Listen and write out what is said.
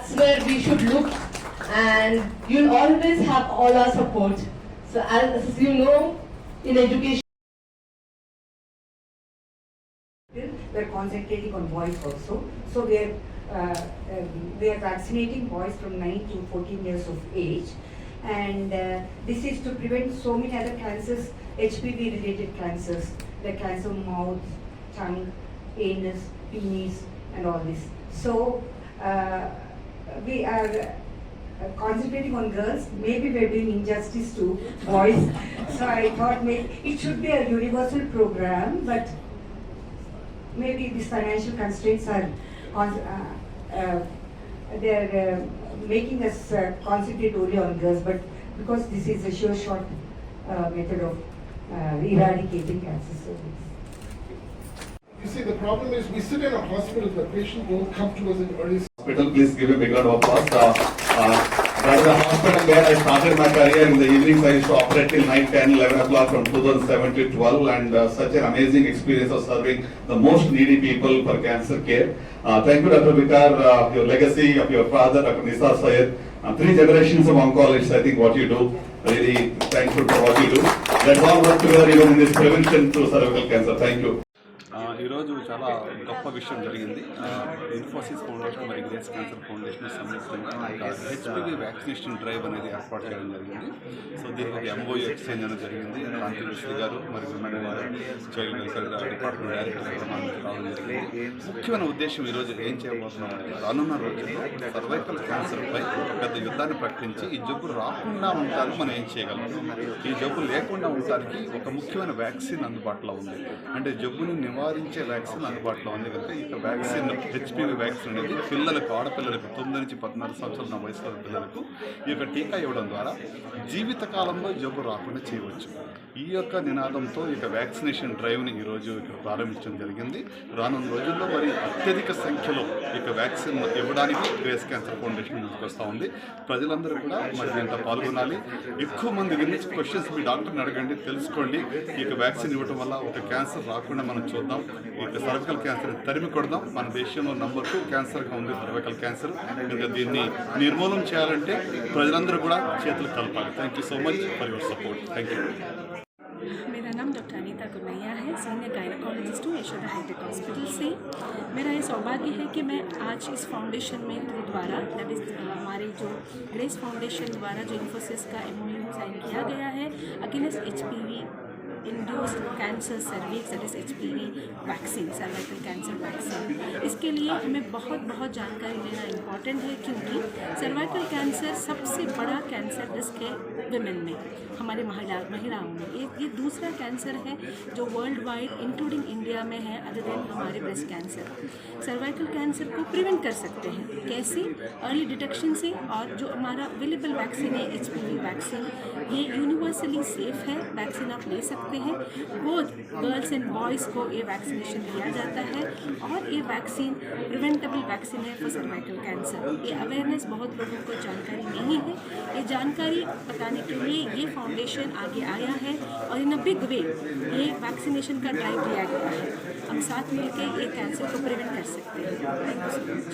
that's where we should look, and you'll always have all our support. So as you know, in education, we're concentrating on boys also. So we are vaccinating boys from 9 to 14 years of age, and this is to prevent so many other cancers, HPV related cancers like cancer of mouth, tongue, anus, penis, and all this. So we are concentrating on girls. Maybe we're doing injustice to boys. So I thought maybe it should be a universal program, but maybe these financial constraints are they're making us concentrate only on girls. But because this is a sure shot method of eradicating cancer service. You see, the problem is we sit in a hospital, the patient won't come to us in early hospital. Please give a big round of applause. That is the hospital where I started my career. In the evenings, I used to operate till night 10, 11 o'clock from 2007 to 12, and such an amazing experience of serving the most needy people for cancer care. Thank you, Dr. Vikar, your legacy of your father, Dr. Nisar Syed. 3 generations of oncologists, I think what you do, really thankful for what you do. Let's all work together even in this prevention to cervical cancer. Thank you. ఈరోజు చాలా గొప్ప విషయం జరిగింది. Infosys foundation మరియు grace cancer foundation సంయుక్తంగా HPV vaccination drive అనేది ఏర్పాటు చేయడం జరిగింది. సో దీనికి ఒక ఎంఓయూ ఎక్స్చేంజ్ అనేది జరిగింది. కాంతి మిశ్రీ గారు మరియు చైల్డ్ వెల్ఫేర్ డిపార్ట్మెంట్ డైరెక్టర్ రావడం జరిగింది. ముఖ్యమైన ఉద్దేశం ఈరోజు ఏం చేయబోతున్నామంటే రానున్న రోజుల్లో సర్వైకల్ క్యాన్సర్పై ఒక పెద్ద యుద్ధాన్ని ప్రకటించి ఈ జబ్బు రాకుండా ఉండడానికి మనం ఏం చేయగలం, ఈ జబ్బు లేకుండా ఉండడానికి ఒక ముఖ్యమైన వ్యాక్సిన్ అందుబాటులో ఉంది. అంటే జబ్బుని నివారించే వ్యాక్సిన్ అందుబాటులో ఉంది కనుక ఈ వ్యాక్సిన్ హెచ్పివి వ్యాక్సిన్ అనేది పిల్లలకు, ఆడపిల్లలకు 9 నుంచి 14 సంవత్సరాల వయసులో పిల్లలకు ఈ యొక్క టీకా ఇవ్వడం ద్వారా జీవితకాలంలో జబ్బు రాకుండా చేయవచ్చు. ఈ యొక్క నినాదంతో ఈ యొక్క వ్యాక్సినేషన్ డ్రైవ్ని ఈరోజు ఇక్కడ ప్రారంభించడం జరిగింది. రానున్న రోజుల్లో మరి అత్యధిక సంఖ్యలో ఈ యొక్క వ్యాక్సిన్ ఇవ్వడానికి గ్రేస్ క్యాన్సర్ ఫౌండేషన్ ముందుకు వస్తూ ఉంది. ప్రజలందరూ కూడా మరి దీంట్లో పాల్గొనాలి. ఎక్కువ మంది గురించి క్వశ్చన్స్ మీ డాక్టర్ని అడగండి, తెలుసుకోండి. ఈ యొక్క వ్యాక్సిన్ ఇవ్వడం వల్ల ఒక క్యాన్సర్ రాకుండా మనం చూద్దాం. ఈ యొక్క సర్వికల్ క్యాన్సర్ తరిమి కొడదాం. మన దేశంలో నంబర్ 2 క్యాన్సర్గా ఉంది సర్వికల్ క్యాన్సర్. ఇంకా దీన్ని నిర్మూలన చేయాలంటే ప్రజలందరూ కూడా చేతులు కలపాలి. Thank you so much for your support. Thank you. मेरा नाम डॉक्टर अनीता गुनैया है, सीनियर गायनोकोलॉजिस्ट हूँ यशोदा हाईटेक हॉस्पिटल से। मेरा ये सौभाग्य है कि मैं आज इस फाउंडेशन में द्वारा दैट इज़ हमारे जो ग्रेस फाउंडेशन द्वारा जो इन्फोसिस का MOU साइन किया गया है against HPV induced cancer cervix that is HPV vaccine, cervical cancer vaccine, इसके लिए हमें बहुत जानकारी लेना इम्पॉर्टेंट है क्योंकि सर्वाइकल कैंसर सबसे बड़ा कैंसर रिस्क है विमेन में, हमारे महिलाओं में। ये दूसरा कैंसर है जो वर्ल्ड वाइड इंक्लूडिंग इंडिया में है अदर देन हमारे ब्रेस्ट कैंसर। सर्वाइकल कैंसर को प्रिवेंट कर सकते हैं कैसे? अर्ली डिटेक्शन से। और जो हमारा अवेलेबल वैक्सीन है HPV वैक्सीन, ये यूनिवर्सली सेफ है, वैक्सीन आप ले सकते हैं। बोथ गर्ल्स एंड बॉयज़ को ये वैक्सीनेशन दिया जाता है और ये वैक्सीन प्रिवेंटेबल वैक्सीन है फॉर सर्वाइकल कैंसर। ये अवेयरनेस बहुत लोगों को जानकारी नहीं है। ये जानकारी बताने के लिए ये फाउंडेशन आगे आया है और इन अ बिग वे ये वैक्सीनेशन का ड्राइव लिया गया है। हम साथ मिलकर ये कैंसर को प्रिवेंट कर सकते हैं। Thank you so much.